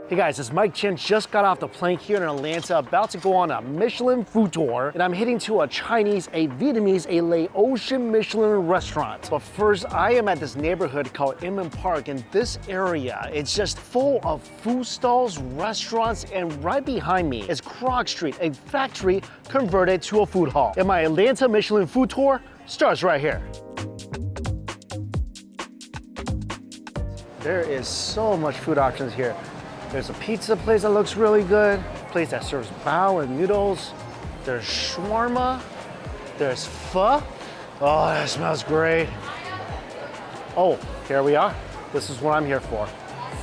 Hey guys, it's Mike Chen. Just got off the plane here in Atlanta, about to go on a Michelin food tour, and I'm heading to a Chinese, a Vietnamese, a Laotian Michelin restaurant. But first, I am at this neighborhood called Inman Park, and this area, it's just full of food stalls, restaurants, and right behind me is Krog Street, a factory converted to a food hall. And my Atlanta Michelin food tour starts right here. There is so much food options here. There's a pizza place that looks really good, place that serves bao and noodles. There's shawarma, there's pho. Oh, that smells great. Oh, here we are. This is what I'm here for.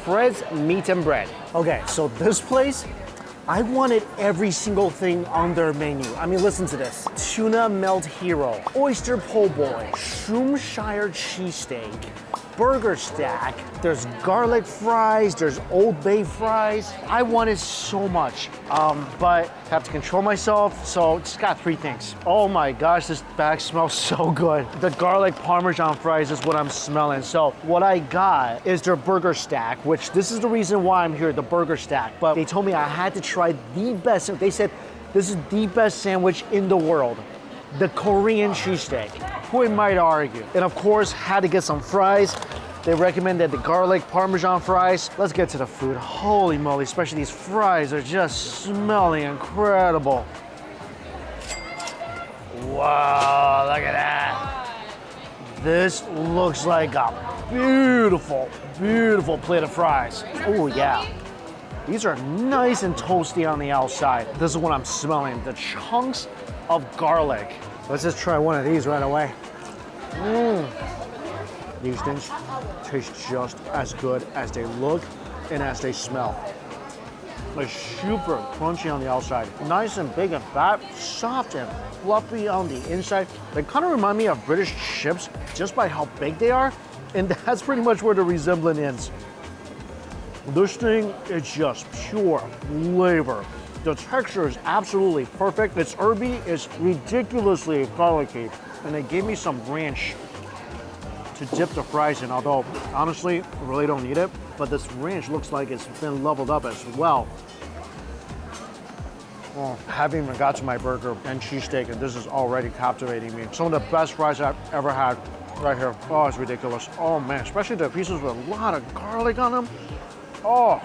Fred's Meat and Bread. Okay, so this place, I wanted every single thing on their menu. I mean, listen to this. Tuna melt hero, oyster po' boy, Shroomshire cheesesteak, burger stack, there's garlic fries, there's Old Bay fries. I wanted so much, but have to control myself, so just got 3 things. Oh my gosh, this bag smells so good. The garlic Parmesan fries is what I'm smelling. So what I got is their burger stack, which this is the reason why I'm here, the burger stack. But they told me I had to try the best. They said this is the best sandwich in the world. The Korean cheesesteak, who might argue. And of course, had to get some fries. They recommended the garlic Parmesan fries. Let's get to the food. Holy moly, especially these fries are just smelling incredible. Wow, look at that. This looks like a beautiful, beautiful plate of fries. Oh yeah. These are nice and toasty on the outside. This is what I'm smelling, the chunks of garlic. Let's just try one of these right away. These things taste just as good as they look and as they smell. They're super crunchy on the outside, nice and big and fat, soft and fluffy on the inside. They kind of remind me of British chips just by how big they are, and that's pretty much where the resemblance ends. This thing is just pure flavor. The texture is absolutely perfect. It's herby, it's ridiculously garlicky, and they gave me some ranch to dip the fries in, although honestly, I really don't need it, but this ranch looks like it's been leveled up as well. Oh, haven't even got to my burger and cheesesteak, and this is already captivating me. Some of the best fries I've ever had right here. Oh, it's ridiculous. Oh man, especially the pieces with a lot of garlic on them. Oh.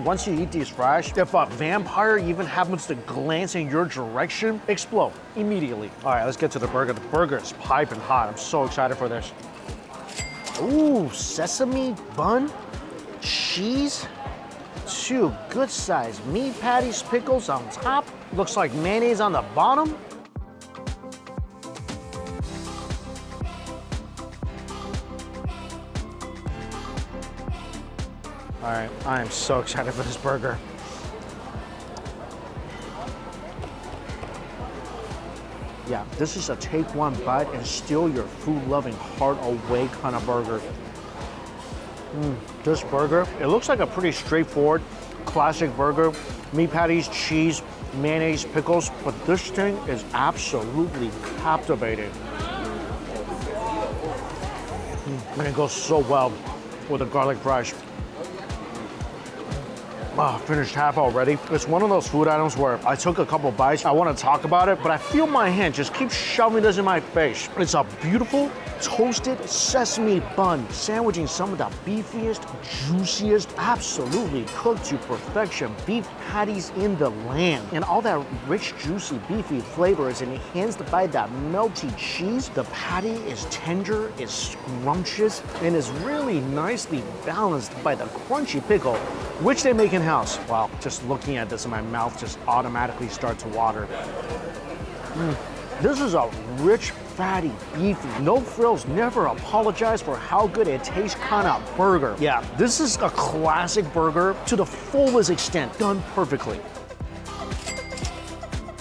Once you eat these fries, if a vampire even happens to glance in your direction, explode immediately. All right, let's get to the burger. The burger is piping hot. I'm so excited for this. Ooh, sesame bun, cheese, 2 good-sized meat patties, pickles on top. Looks like mayonnaise on the bottom. All right, I am so excited for this burger. Yeah, this is a take one bite and steal your food-loving heart away kind of burger. This burger, it looks like a pretty straightforward, classic burger. Meat patties, cheese, mayonnaise, pickles, but this thing is absolutely captivating. And it goes so well with the garlic fries. Oh, finished half already. It's one of those food items where I took a couple bites, I want to talk about it, but I feel my hand just keep shoving this in my face. It's a beautiful toasted sesame bun, sandwiching some of the beefiest, juiciest, absolutely cooked to perfection beef patties in the land. And all that rich, juicy, beefy flavor is enhanced by that melty cheese. The patty is tender, is scrumptious, and is really nicely balanced by the crunchy pickle, which they make in-house. Wow, just looking at this in my mouth just automatically starts to water. This is a rich, fatty, beefy, no frills, never apologize for how good it tastes kind of burger. Yeah, this is a classic burger to the fullest extent, done perfectly.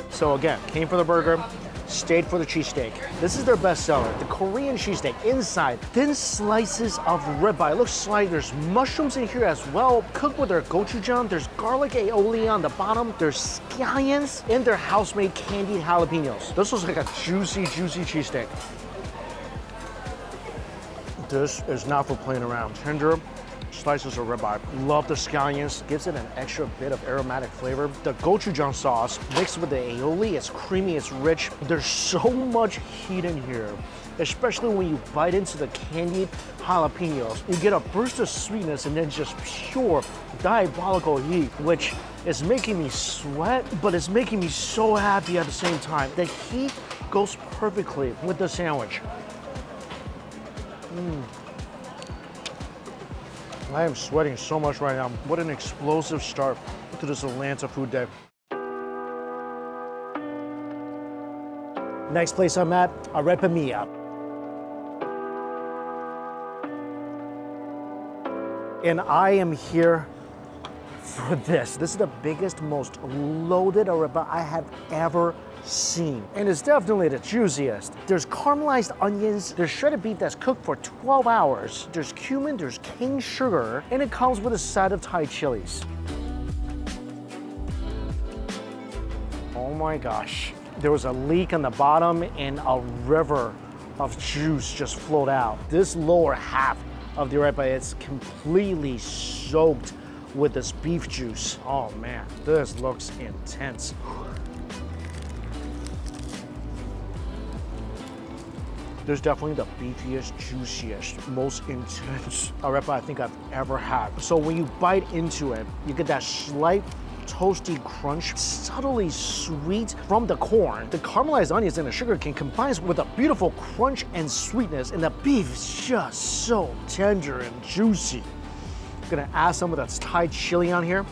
So again, came for the burger, stayed for the cheesesteak. This is their best seller, the Korean cheesesteak. Inside, thin slices of ribeye. It looks like there's mushrooms in here as well, cooked with their gochujang. There's garlic aioli on the bottom. There's scallions and their house-made candied jalapenos. This looks like a juicy, juicy cheesesteak. This is not for playing around. Tender, slices of ribeye. Love the scallions. Gives it an extra bit of aromatic flavor. The gochujang sauce mixed with the aioli, it's creamy, it's rich. There's so much heat in here, especially when you bite into the candied jalapenos. You get a burst of sweetness and then just pure diabolical heat, which is making me sweat, but it's making me so happy at the same time. The heat goes perfectly with the sandwich. I am sweating so much right now. What an explosive start to this Atlanta food day. Next place I'm at, Arepa Mia. And I am here for this. This is the biggest, most loaded arepa I have ever seen. And it's definitely the juiciest. There's caramelized onions, there's shredded beef that's cooked for 12 hours, there's cumin, there's cane sugar, and it comes with a side of Thai chilies. Oh my gosh. There was a leak on the bottom and a river of juice just flowed out. This lower half of the arepa is completely soaked with this beef juice. Oh man, this looks intense. This is definitely the beefiest, juiciest, most intense arepa I think I've ever had. So when you bite into it, you get that slight toasty crunch, subtly sweet from the corn. The caramelized onions and the sugar cane combines with a beautiful crunch and sweetness, and the beef is just so tender and juicy. I'm gonna add some of that Thai chili on here.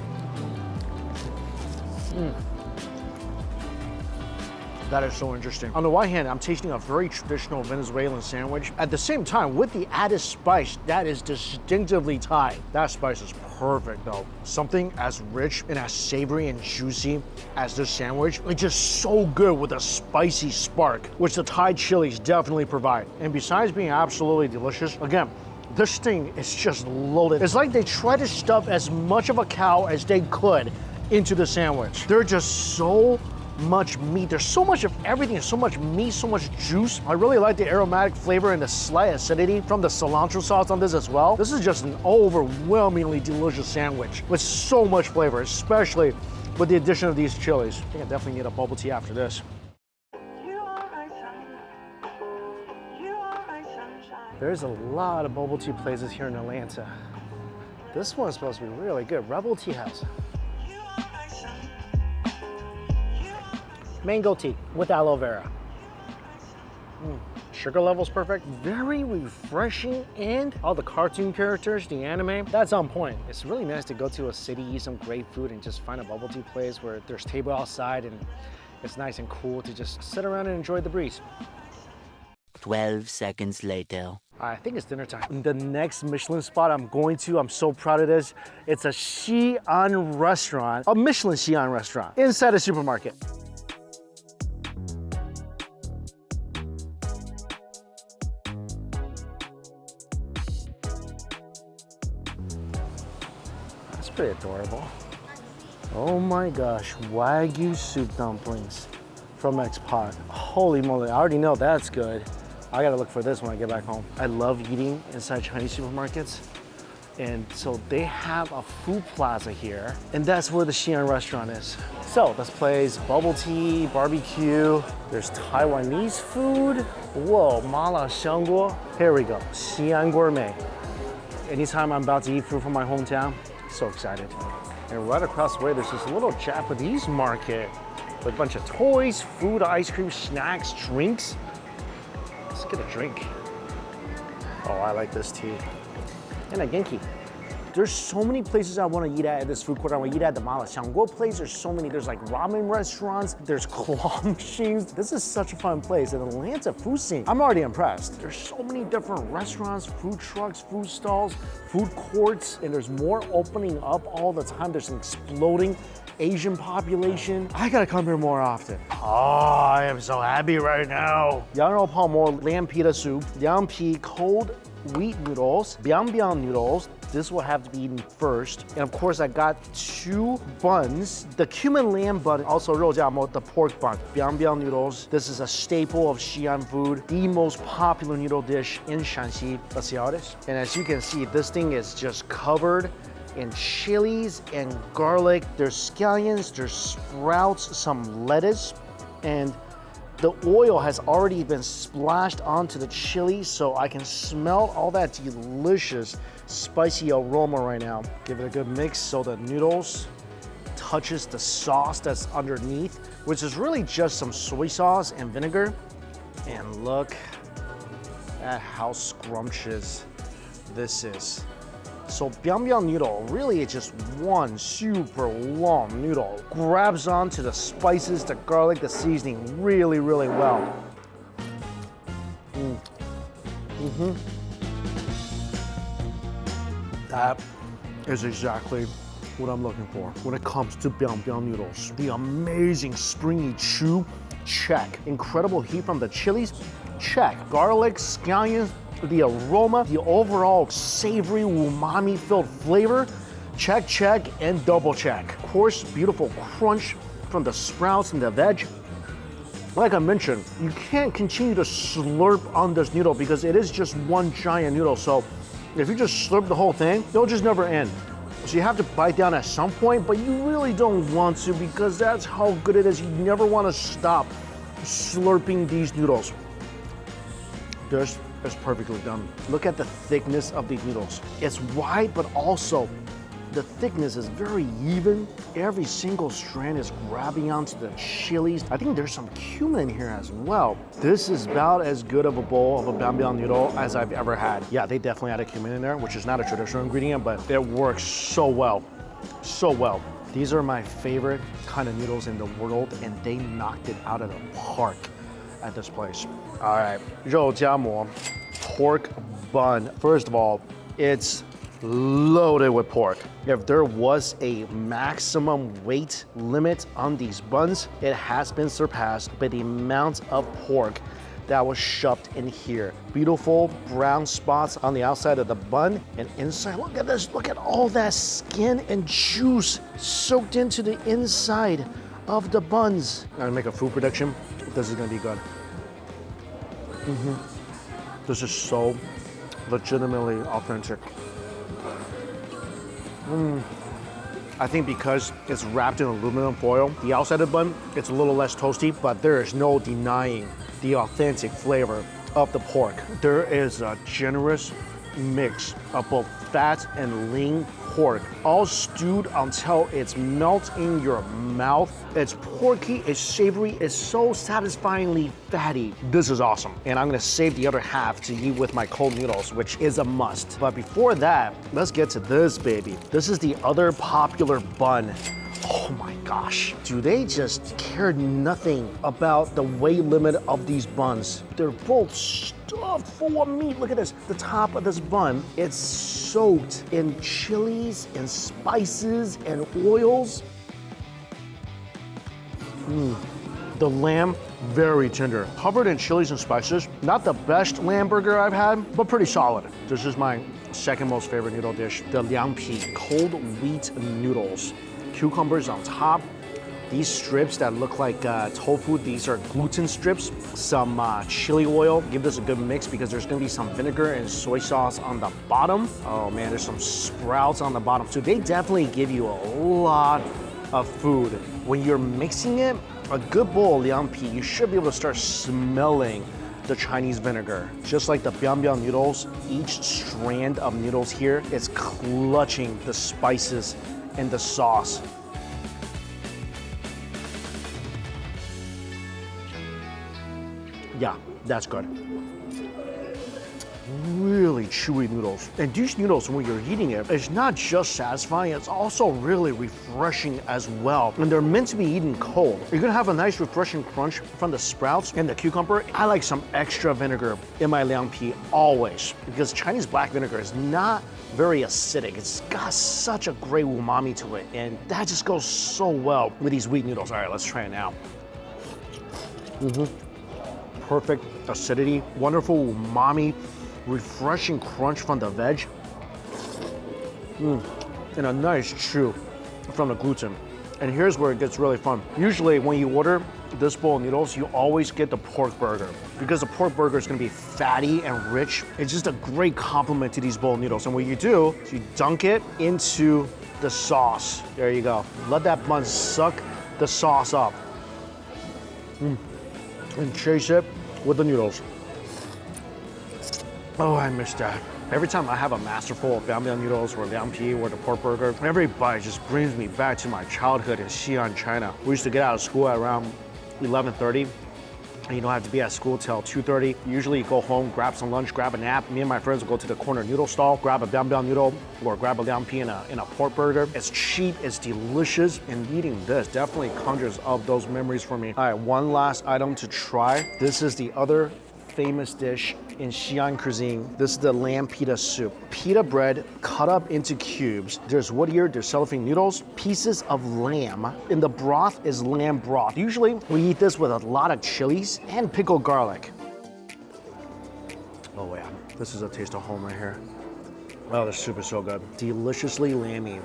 That is so interesting. On the one hand, I'm tasting a very traditional Venezuelan sandwich. At the same time, with the added spice that is distinctively Thai. That spice is perfect though. Something as rich and as savory and juicy as this sandwich, it's just so good with a spicy spark, which the Thai chilies definitely provide. And besides being absolutely delicious, again, this thing is just loaded. It's like they try to stuff as much of a cow as they could into the sandwich. They're just so much meat. There's so much of everything, so much meat, so much juice. I really like the aromatic flavor and the slight acidity from the cilantro sauce on this as well. This is just an overwhelmingly delicious sandwich with so much flavor, especially with the addition of these chilies. I think I definitely need a bubble tea after this. There's a lot of bubble tea places here in Atlanta. This one's supposed to be really good. Rebel Tea House. Mango tea with aloe vera. Sugar level's perfect. Very refreshing, and all the cartoon characters, the anime, that's on point. It's really nice to go to a city, eat some great food, and just find a bubble tea place where there's table outside and it's nice and cool to just sit around and enjoy the breeze. 12 seconds later. I think it's dinner time. The next Michelin spot I'm going to, I'm so proud of this. It's a Xi'an restaurant, a Michelin Xi'an restaurant inside a supermarket. That's pretty adorable. Oh my gosh, Wagyu soup dumplings from X-Pot. Holy moly, I already know that's good. I gotta look for this when I get back home. I love eating inside Chinese supermarkets. And so they have a food plaza here, and that's where the Xi'an restaurant is. So this place, bubble tea, barbecue. There's Taiwanese food. Whoa, mala xiangguo. Here we go, Xi'an Gourmet. Anytime I'm about to eat food from my hometown, so excited. And right across the way, there's this little Japanese market with a bunch of toys, food, ice cream, snacks, drinks. Let's get a drink. Oh, I like this tea. And a genki. There's so many places I want to eat at this food court. I want to eat at the mala xiangguo place. There's so many. There's like ramen restaurants. There's claw machines. This is such a fun place. And Atlanta food scene, I'm already impressed. There's so many different restaurants, food trucks, food stalls, food courts, and there's more opening up all the time. There's an exploding Asian population. I gotta come here more often. Oh, I am so happy right now. Yang Rou Pao Mo lamb pita soup, yang pi cold wheat noodles, biang biang noodles, this will have to be eaten first. And of course, I got 2 buns. The cumin lamb bun, also 肉夹馍, the pork bun. Biang biang noodles. This is a staple of Xi'an food, the most popular noodle dish in Shanxi. Let's see how it is. And as you can see, this thing is just covered in chilies and garlic. There's scallions, there's sprouts, some lettuce, and the oil has already been splashed onto the chili, so I can smell all that delicious spicy aroma right now. Give it a good mix so the noodles touches the sauce that's underneath, which is really just some soy sauce and vinegar. And look at how scrumptious this is. So biang biang noodle, really it's just one super long noodle. Grabs onto the spices, the garlic, the seasoning really, really well. That is exactly what I'm looking for when it comes to biang biang noodles. The amazing springy chew, check. Incredible heat from the chilies, check. Garlic, scallions, the aroma, the overall savory, umami-filled flavor, check, check, and double check. Of course, beautiful crunch from the sprouts and the veg. Like I mentioned, you can't continue to slurp on this noodle because it is just one giant noodle. So if you just slurp the whole thing, it'll just never end. So you have to bite down at some point, but you really don't want to because that's how good it is. You never want to stop slurping these noodles. This is perfectly done. Look at the thickness of these noodles. It's wide, but also the thickness is very even. Every single strand is grabbing onto the chilies. I think there's some cumin in here as well. This is about as good of a bowl of a biang biang noodle as I've ever had. Yeah, they definitely added cumin in there, which is not a traditional ingredient, but it works so well, so well. These are my favorite kind of noodles in the world, and they knocked it out of the park at this place. All right, 肉夹馍 pork bun. First of all, it's loaded with pork. If there was a maximum weight limit on these buns, it has been surpassed by the amount of pork that was shoved in here. Beautiful brown spots on the outside of the bun, and inside, look at this, look at all that skin and juice soaked into the inside of the buns. I'm gonna make a food prediction. This is gonna be good. This is so legitimately authentic. I think because it's wrapped in aluminum foil, the outside of the bun, it's a little less toasty, but there is no denying the authentic flavor of the pork. There is a generous mix of both fat and lean pork, all stewed until it's melts in your mouth. It's porky, it's savory, it's so satisfyingly fatty. This is awesome. And I'm gonna save the other half to eat with my cold noodles, which is a must. But before that, let's get to this baby. This is the other popular bun. Oh my gosh. Do they just care nothing about the weight limit of these buns? They're both stuffed full of meat. Look at this. The top of this bun, it's soaked in chilies and spices and oils. The lamb, very tender. Covered in chilies and spices. Not the best lamb burger I've had, but pretty solid. This is my second most favorite noodle dish, the liangpi, cold wheat noodles. Cucumbers on top. These strips that look like tofu, these are gluten strips. Some chili oil. Give this a good mix because there's gonna be some vinegar and soy sauce on the bottom. Oh man, there's some sprouts on the bottom too. They definitely give you a lot of food. When you're mixing it, a good bowl of liangpi, you should be able to start smelling the Chinese vinegar. Just like the biang biang noodles, each strand of noodles here is clutching the spices and the sauce. Yeah, that's good. Really chewy noodles. And these noodles, when you're eating it, it's not just satisfying, it's also really refreshing as well. And they're meant to be eaten cold. You're gonna have a nice refreshing crunch from the sprouts and the cucumber. I like some extra vinegar in my liangpi always, because Chinese black vinegar is not very acidic. It's got such a great umami to it, and that just goes so well with these wheat noodles. All right, let's try it now. Perfect acidity, wonderful umami, refreshing crunch from the veg. And a nice chew from the gluten. And here's where it gets really fun. Usually when you order this bowl of noodles, you always get the pork burger because the pork burger is gonna be fatty and rich. It's just a great complement to these bowl of noodles. And what you do is you dunk it into the sauce. There you go. Let that bun suck the sauce up. And chase it with the noodles. Oh, I miss that. Every time I have a masterful of bang noodles or liang pi or the pork burger, every bite just brings me back to my childhood in Xi'an, China. We used to get out of school at around 11:30. And you don't have to be at school till 2:30. Usually you go home, grab some lunch, grab a nap. Me and my friends will go to the corner noodle stall, grab a bang noodle or grab a liang pi in a pork burger. It's cheap, it's delicious, and eating this definitely conjures up those memories for me. All right, one last item to try. This is the other famous dish in Xi'an cuisine. This is the lamb pita soup. Pita bread cut up into cubes. There's wood ear, there's cellophane noodles, pieces of lamb. In the broth is lamb broth. Usually we eat this with a lot of chilies and pickled garlic. Oh yeah, this is a taste of home right here. Oh, the soup is so good. Deliciously lamby.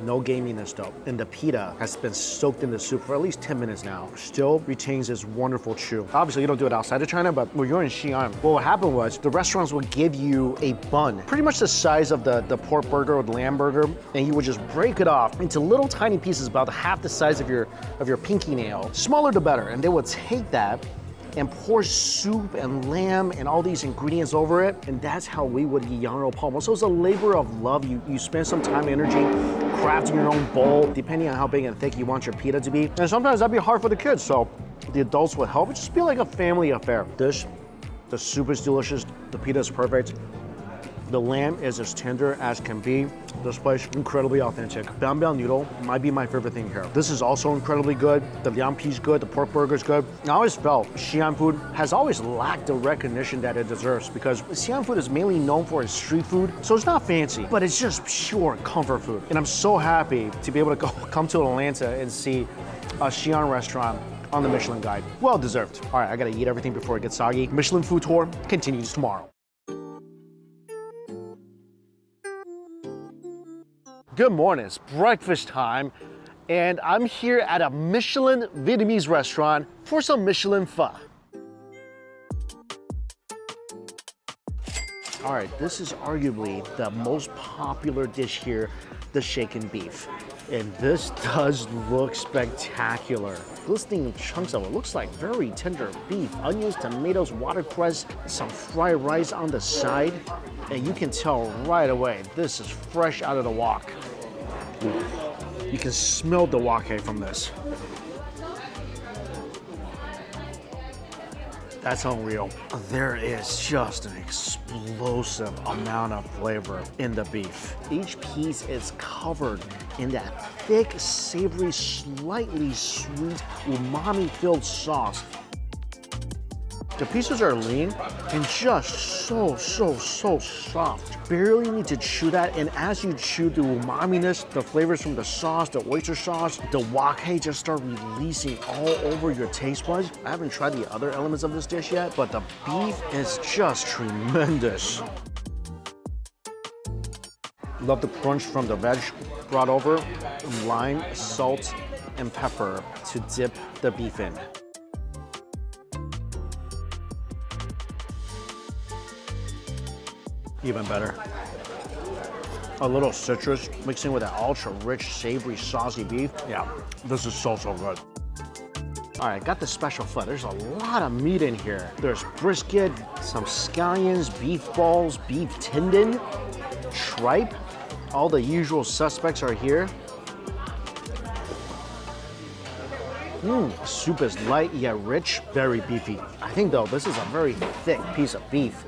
No gaminess though. And the pita has been soaked in the soup for at least 10 minutes now. Still retains its wonderful chew. Obviously, you don't do it outside of China, but when you're in Xi'an, what happened was the restaurants would give you a bun, pretty much the size of the pork burger or the lamb burger, and you would just break it off into little tiny pieces about half the size of your pinky nail. Smaller the better. And they would take that and pour soup and lamb and all these ingredients over it, and that's how we would eat yang rou pao mo. So it's a labor of love. You spend some time and energy crafting your own bowl, depending on how big and thick you want your pita to be. And sometimes that'd be hard for the kids, so the adults would help. It just be like a family affair. The soup is delicious, the pita is perfect. The lamb is as tender as can be. This place, incredibly authentic. Bang noodle might be my favorite thing here. This is also incredibly good. The liang pi is good, the pork burger is good. I always felt Xi'an food has always lacked the recognition that it deserves because Xi'an food is mainly known for its street food, so it's not fancy, but it's just pure comfort food. And I'm so happy to be able to come to Atlanta and see a Xi'an restaurant on the Michelin Guide. Well deserved. All right, I gotta eat everything before it gets soggy. Michelin food tour continues tomorrow. Good morning, it's breakfast time, and I'm here at a Michelin Vietnamese restaurant for some Michelin pho. All right, this is arguably the most popular dish here, the shaken beef. And this does look spectacular. Glistening chunks of it looks like very tender beef, onions, tomatoes, watercress, some fried rice on the side. And you can tell right away, this is fresh out of the wok. You can smell the wok from this. That's unreal. There is just an explosive amount of flavor in the beef. Each piece is covered in that thick, savory, slightly sweet, umami-filled sauce. The pieces are lean and just so soft. Barely need to chew that, and as you chew the umaminess, the flavors from the sauce, the oyster sauce, the wok just start releasing all over your taste buds. I haven't tried the other elements of this dish yet, but the beef is just tremendous. Love the crunch from the veg brought over, lime, salt, and pepper to dip the beef in. Even better. A little citrus mixing with that ultra rich, savory, saucy beef. Yeah, this is so good. All right, got the special pho. There's a lot of meat in here. There's brisket, some scallions, beef balls, beef tendon, tripe. All the usual suspects are here. Soup is light yet rich, very beefy. I think though, this is a very thick piece of beef.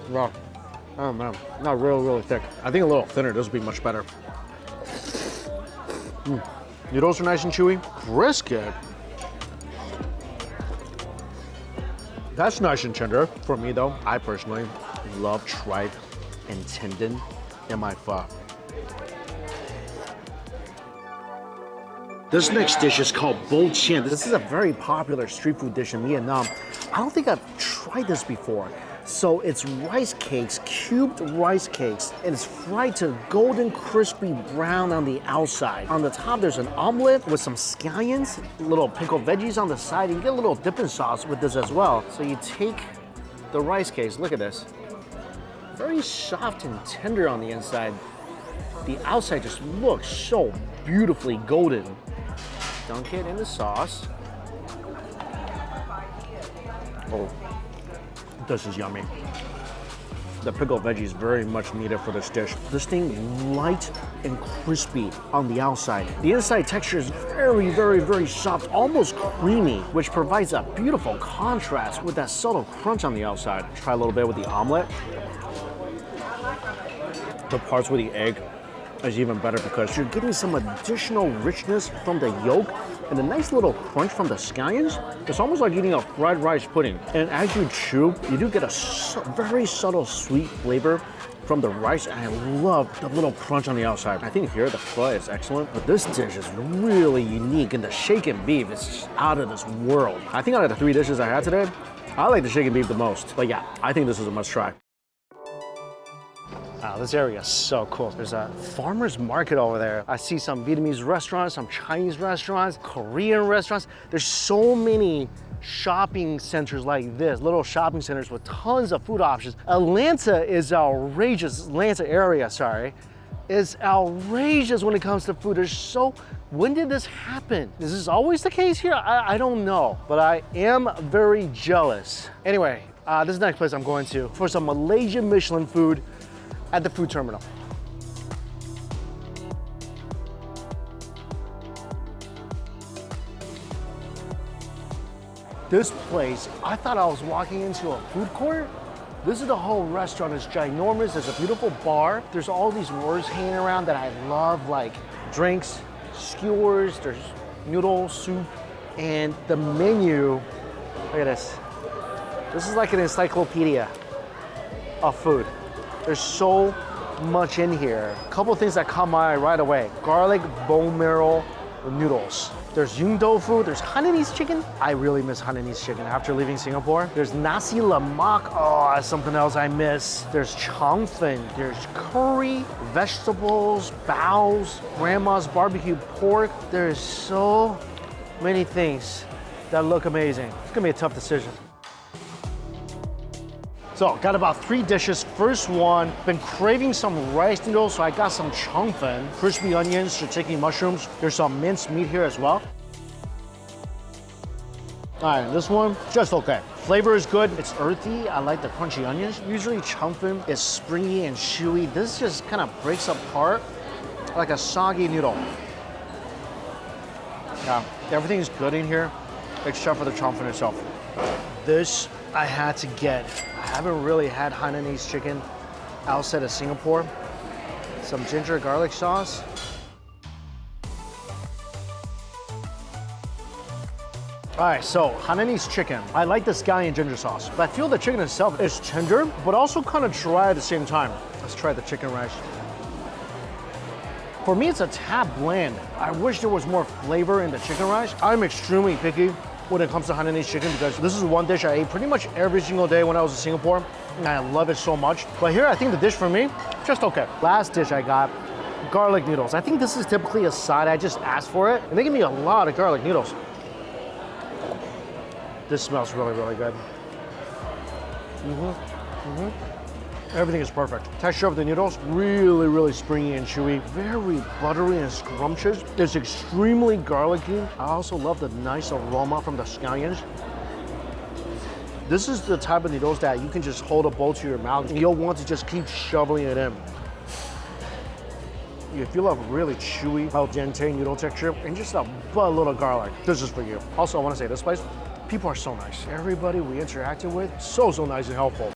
Wow. Oh man, not really thick. I think a little thinner, this would be much better. Noodles are nice and chewy. Brisket. That's nice and tender for me though. I personally love tripe and tendon in my pho. This next dish is called bo qian. This is a very popular street food dish in Vietnam. I don't think I've tried this before. So it's rice cakes, cubed rice cakes, and it's fried to golden crispy brown on the outside. On the top, there's an omelet with some scallions, little pickled veggies on the side. You get a little dipping sauce with this as well. So you take the rice cakes, look at this. Very soft and tender on the inside. The outside just looks so beautifully golden. Dunk it in the sauce. Oh, this is yummy. The pickled veggie is very much needed for this dish. This thing light and crispy on the outside. The inside texture is very, very, very soft, almost creamy, which provides a beautiful contrast with that subtle crunch on the outside. Try a little bit with the omelet. The parts with the egg is even better because you're getting some additional richness from the yolk and a nice little crunch from the scallions. It's almost like eating a fried rice pudding. And as you chew, you do get a very subtle sweet flavor from the rice, and I love the little crunch on the outside. I think here the pho is excellent, but this dish is really unique, and the shaken beef is just out of this world. I think out of the 3 dishes I had today, I like the shaken beef the most. But yeah, I think this is a must try. Wow, this area is so cool. There's a farmer's market over there. I see some Vietnamese restaurants, some Chinese restaurants, Korean restaurants. There's so many shopping centers like this, little shopping centers with tons of food options. Atlanta is outrageous, Atlanta area, sorry, is outrageous when it comes to food. When did this happen? Is this always the case here? I don't know, but I am very jealous. Anyway, this is the next place I'm going to for some Malaysian Michelin food at the food terminal. This place, I thought I was walking into a food court. This is the whole restaurant. It's ginormous. There's a beautiful bar. There's all these words hanging around that I love, like drinks, skewers, there's noodles, soup, and the menu, look at this. This is like an encyclopedia of food. There's so much in here. A couple of things that caught my eye right away. Garlic bone marrow noodles. There's yung tofu, there's Hainanese chicken. I really miss Hainanese chicken after leaving Singapore. There's nasi lemak, oh, that's something else I miss. There's chang fen, there's curry, vegetables, baos, grandma's barbecue pork. There's so many things that look amazing. It's gonna be a tough decision. So, got about 3 dishes. First one, been craving some rice noodles, so I got some chang fen, crispy onions, tzatziki mushrooms. There's some minced meat here as well. All right, this one, just okay. Flavor is good, it's earthy. I like the crunchy onions. Usually chang fen is springy and chewy. This just kind of breaks apart like a soggy noodle. Yeah, everything's good in here, except for the chang fen itself. This I had to get. I haven't really had Hainanese chicken outside of Singapore. Some ginger garlic sauce. All right, so Hainanese chicken. I like the scallion ginger sauce, but I feel the chicken itself is tender, but also kind of dry at the same time. Let's try the chicken rice. For me, it's a tad bland. I wish there was more flavor in the chicken rice. I'm extremely picky when it comes to Hainanese chicken because this is one dish I ate pretty much every single day when I was in Singapore, and I love it so much. But here, I think the dish for me, just okay. Last dish I got, garlic noodles. I think this is typically a side, I just asked for it, and they give me a lot of garlic noodles. This smells really, really good. Everything is perfect. Texture of the noodles, really, really springy and chewy. Very buttery and scrumptious. It's extremely garlicky. I also love the nice aroma from the scallions. This is the type of noodles that you can just hold a bowl to your mouth and you'll want to just keep shoveling it in. If you love really chewy, al dente noodle texture and just a little garlic, this is for you. Also, I want to say this place, people are so nice. Everybody we interacted with, so nice and helpful.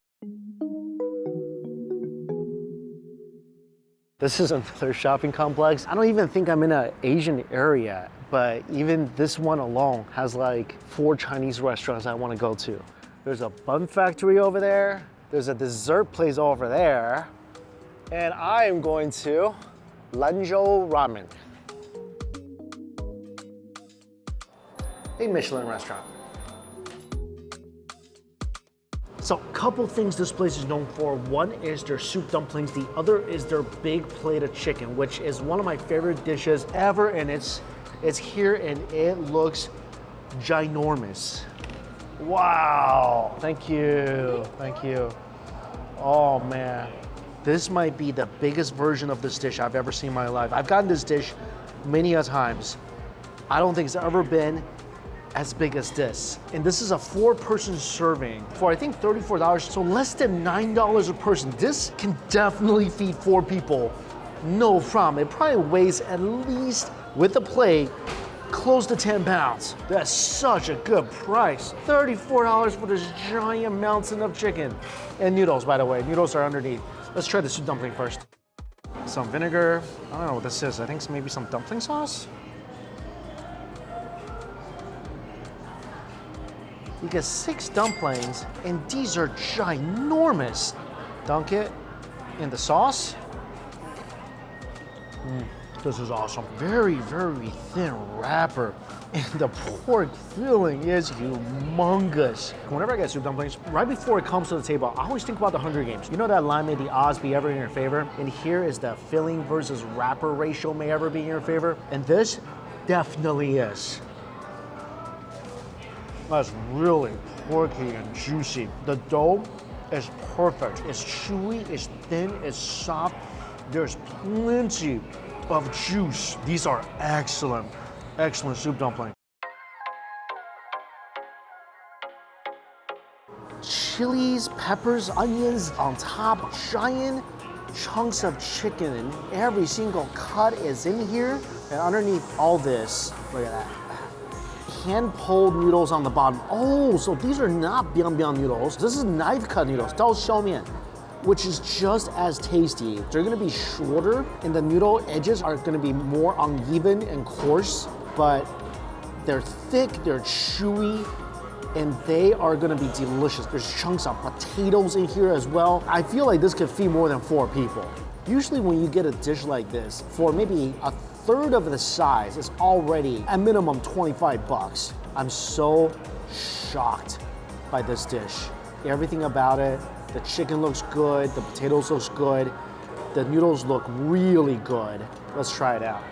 This is another shopping complex. I don't even think I'm in an Asian area, but even this one alone has like 4 Chinese restaurants I want to go to. There's a bun factory over there. There's a dessert place over there. And I am going to LanZhou Ramen, a Michelin restaurant. So a couple things this place is known for. One is their soup dumplings. The other is their big plate of chicken, which is one of my favorite dishes ever. And it's here and it looks ginormous. Wow, thank you, thank you. Oh man, this might be the biggest version of this dish I've ever seen in my life. I've gotten this dish many a times. I don't think it's ever been as big as this. And this is a 4-person serving for I think $34, so less than $9 a person. This can definitely feed 4 people, no problem. It probably weighs at least, with the plate, close to 10 pounds. That's such a good price. $34 for this giant mountain of chicken. And noodles, by the way. Noodles are underneath. Let's try the soup dumpling first. Some vinegar. I don't know what this is. I think it's maybe some dumpling sauce. You get 6 dumplings, and these are ginormous. Dunk it in the sauce. This is awesome. Very, very thin wrapper. And the pork filling is humongous. Whenever I get soup dumplings, right before it comes to the table, I always think about the Hunger Games. You know that line, may the odds be ever in your favor? And here is the filling versus wrapper ratio may ever be in your favor. And this definitely is. That's really porky and juicy. The dough is perfect. It's chewy, it's thin, it's soft. There's plenty of juice. These are excellent, excellent soup dumplings. Chilies, peppers, onions on top, giant chunks of chicken, and every single cut is in here. And underneath all this, look at that. Hand-pulled noodles on the bottom. Oh, so these are not biang biang noodles. This is knife-cut noodles, dao xiaomian, which is just as tasty. They're gonna be shorter, and the noodle edges are gonna be more uneven and coarse, but they're thick, they're chewy, and they are gonna be delicious. There's chunks of potatoes in here as well. I feel like this could feed more than 4 people. Usually when you get a dish like this, for maybe a third of the size, it's already at minimum 25 bucks. I'm so shocked by this dish. Everything about it. The chicken looks good, the potatoes looks good, the noodles look really good. Let's try it out.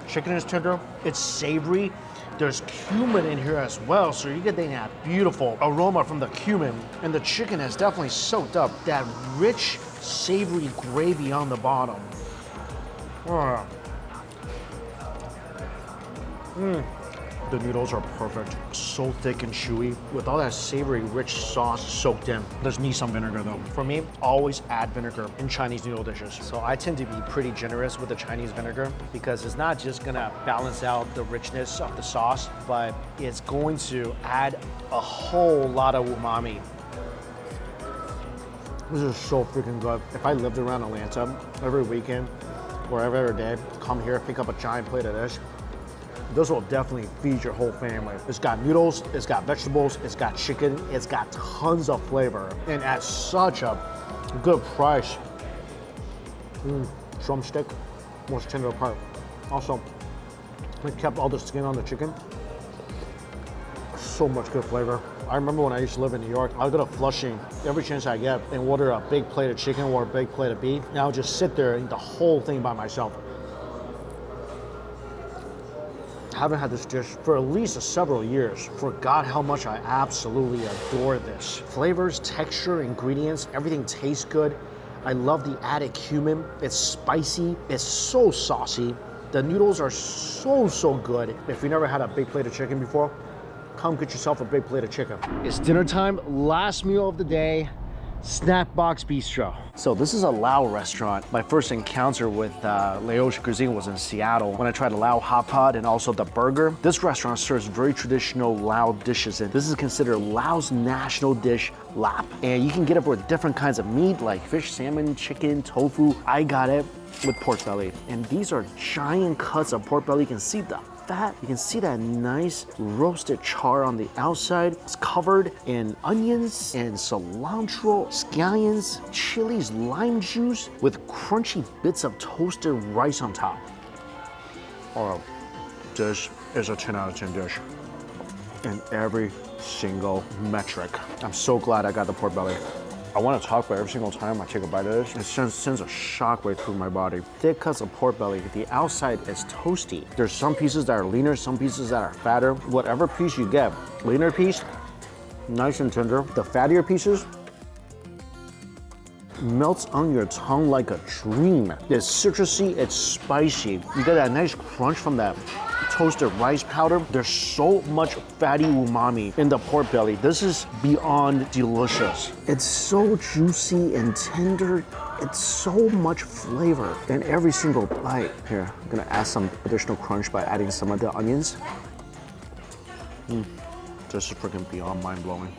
Chicken is tender, it's savory. There's cumin in here as well, so you're getting that beautiful aroma from the cumin. And the chicken has definitely soaked up that rich, savory gravy on the bottom. The noodles are perfect. So thick and chewy with all that savory, rich sauce soaked in. There's me some vinegar though. For me, always add vinegar in Chinese noodle dishes. So I tend to be pretty generous with the Chinese vinegar because it's not just gonna balance out the richness of the sauce, but it's going to add a whole lot of umami. This is so freaking good. If I lived around Atlanta every weekend or every other day, come here, pick up a giant plate of this will definitely feed your whole family. It's got noodles, it's got vegetables, it's got chicken, it's got tons of flavor, and at such a good price. Drumstick, most tender part. Also, it kept all the skin on the chicken. So much good flavor. I remember when I used to live in New York, I would go to Flushing every chance I get and order a big plate of chicken or a big plate of beef, and I would just sit there and eat the whole thing by myself. Haven't had this dish for at least several years. Forgot how much I absolutely adore this. Flavors, texture, ingredients, everything tastes good. I love the added cumin. It's spicy. It's so saucy. The noodles are so good. If you never had a big plate of chicken before, come get yourself a big plate of chicken. It's dinner time, last meal of the day. Snackboxe Bistro. So this is a Lao restaurant. My first encounter with Laotian cuisine was in Seattle when I tried a Lao hot pot and also the burger. This restaurant serves very traditional Lao dishes, and this is considered Laos national dish, lap. And you can get it with different kinds of meat like fish, salmon, chicken, tofu. I got it with pork belly. And these are giant cuts of pork belly. You can see the fat. You can see that nice roasted char on the outside. It's covered in onions and cilantro, scallions, chilies, lime juice with crunchy bits of toasted rice on top. Oh, this is a 10 out of 10 dish. And every single metric. I'm so glad I got the pork belly. I want to talk about every single time I take a bite of this. It sends a shockwave through my body. Thick cuts of pork belly. The outside is toasty. There's some pieces that are leaner, some pieces that are fatter. Whatever piece you get, leaner piece, nice and tender. The fattier pieces, melts on your tongue like a dream. It's citrusy, it's spicy. You get that nice crunch from that toasted rice powder. There's so much fatty umami in the pork belly. This is beyond delicious. It's so juicy and tender. It's so much flavor in every single bite. Here, I'm gonna add some additional crunch by adding some of the onions. This is freaking beyond mind-blowing.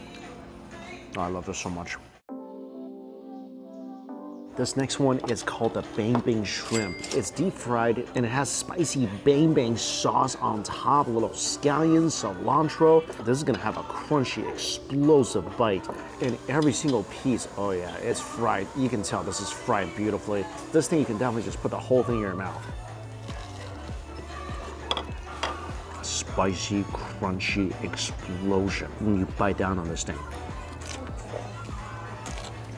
Oh, I love this so much. This next one is called the bang bang shrimp. It's deep fried and it has spicy bang bang sauce on top, a little scallion, cilantro. This is gonna have a crunchy, explosive bite in every single piece. Oh yeah, it's fried. You can tell this is fried beautifully. This thing, you can definitely just put the whole thing in your mouth. Spicy, crunchy explosion when you bite down on this thing.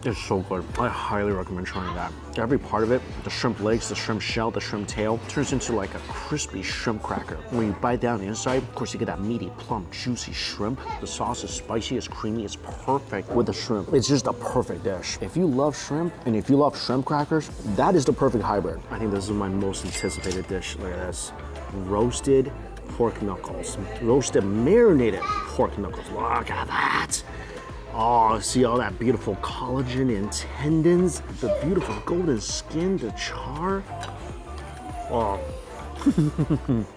It's so good. I highly recommend trying that. Every part of it, the shrimp legs, the shrimp shell, the shrimp tail, turns into like a crispy shrimp cracker. When you bite down the inside, of course you get that meaty, plump, juicy shrimp. The sauce is spicy, it's creamy, it's perfect with the shrimp. It's just a perfect dish. If you love shrimp and if you love shrimp crackers, that is the perfect hybrid. I think this is my most anticipated dish. Look at this. Roasted pork knuckles. Roasted marinated pork knuckles. Look at that. Oh, see all that beautiful collagen and tendons, the beautiful golden skin, the char. Oh,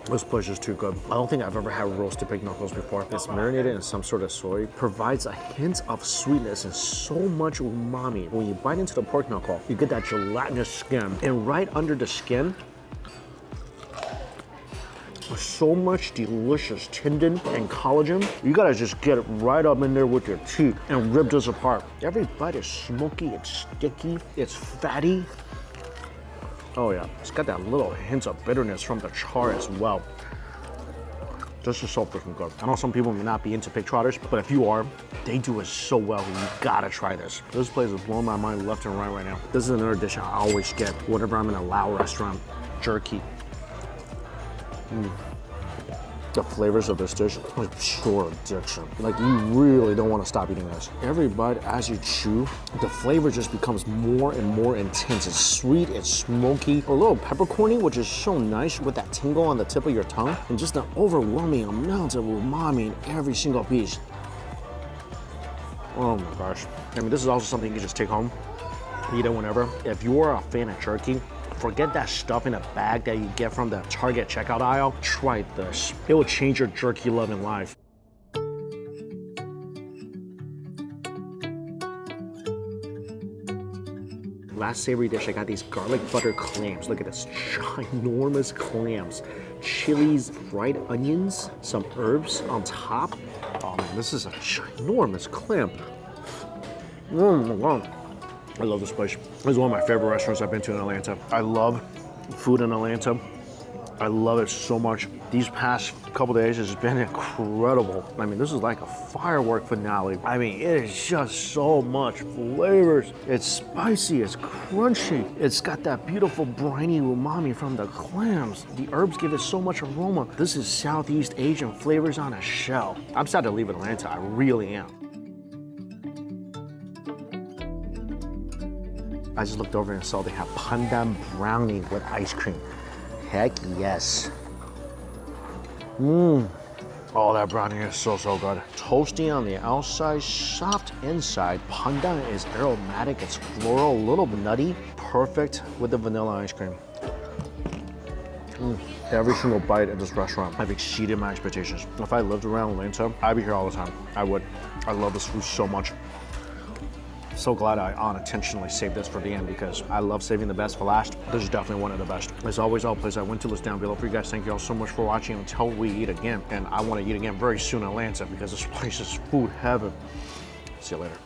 this place is too good. I don't think I've ever had roasted pig knuckles before. It's marinated in some sort of soy, provides a hint of sweetness and so much umami. When you bite into the pork knuckle, you get that gelatinous skin, and right under the skin, so much delicious tendon and collagen. You gotta just get it right up in there with your teeth and rip this apart. Every bite is smoky, it's sticky, it's fatty. Oh yeah, it's got that little hint of bitterness from the char as well. This is so freaking good. I know some people may not be into pig trotters, but if you are, they do it so well. You gotta try this. This place is blowing my mind left and right now. This is another dish I always get whenever I'm in a Lao restaurant. Jerky. The flavors of this dish are pure addiction. Like, you really don't want to stop eating this. Every bite, as you chew, the flavor just becomes more and more intense. It's sweet, it's smoky, a little peppercorny, which is so nice with that tingle on the tip of your tongue, and just an overwhelming amount of umami in every single piece. Oh my gosh. I mean, this is also something you can just take home, eat it whenever. If you're a fan of jerky, forget that stuff in a bag that you get from the Target checkout aisle. Try this. It will change your jerky loving life. Last savory dish, I got these garlic butter clams. Look at this, ginormous clams. Chilies, fried onions, some herbs on top. Oh man, this is a ginormous clam. Oh my God. I love this place. This is one of my favorite restaurants I've been to in Atlanta. I love food in Atlanta. I love it so much. These past couple days has been incredible. I mean, this is like a firework finale. I mean, it is just so much flavors. It's spicy, it's crunchy. It's got that beautiful briny umami from the clams. The herbs give it so much aroma. This is Southeast Asian flavors on a shell. I'm sad to leave Atlanta, I really am. I just looked over and saw they have pandan brownie with ice cream. Heck yes. Oh, that brownie is so good. Toasty on the outside, soft inside. Pandan is aromatic, it's floral, a little nutty. Perfect with the vanilla ice cream. Every single bite at this restaurant, I've exceeded my expectations. If I lived around Atlanta, I'd be here all the time. I would. I love this food so much. So glad I unintentionally saved this for the end because I love saving the best for last. This is definitely one of the best. As always, all places I went to list down below for you guys. Thank you all so much for watching until we eat again. And I want to eat again very soon in Atlanta because this place is food heaven. See you later.